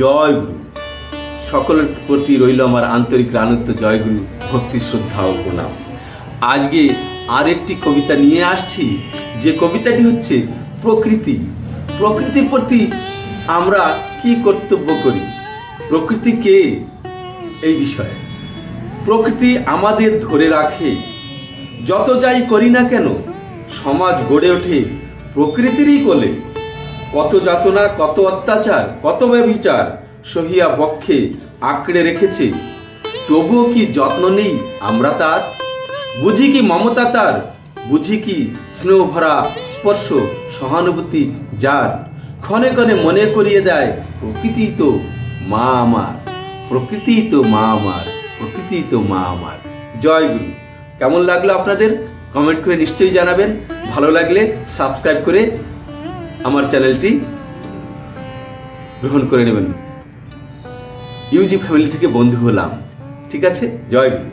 জয় গুরু। সকলের প্রতি রইল আমার আন্তরিক রানুত্ব জয় গুরু, ভক্তি, শ্রদ্ধা ও প্রণাম। আজকে আরেকটি কবিতা নিয়ে আসছি, যে কবিতাটি হচ্ছে প্রকৃতি। প্রকৃতির প্রতি আমরা কি কর্তব্য করি, প্রকৃতি কে, এই বিষয়ে। প্রকৃতি আমাদের ধরে রাখে, যত যাই করি না কেন সমাজ গড়ে ওঠে প্রকৃতিরই কোলে। কত যাতনা, কত অত্যাচার, কত ব্যভিচার সহিয়া বক্ষে আঁকড়ে রেখেছে, তবুও কি যত্ন নেই আমরা তার? বুঝি কি মমতা তার, বুঝি কি স্নেহ ভরা স্পর্শ, সহানুভূতি যার? ক্ষণে ক্ষণে মনে করিয়ে দেয় প্রকৃতি তো মা আমার, প্রকৃতি তো মা আমার, প্রকৃতি তো মা আমার। জয় গুরু। কেমন লাগলো আপনাদের কমেন্ট করে নিশ্চয়ই জানাবেন। ভালো লাগলে সাবস্ক্রাইব করে আমার চ্যানেলটি গ্রহণ করে নেবেন। ইউজি ফ্যামিলি থেকে বন্ধু হলাম, ঠিক আছে? জয় গুরু।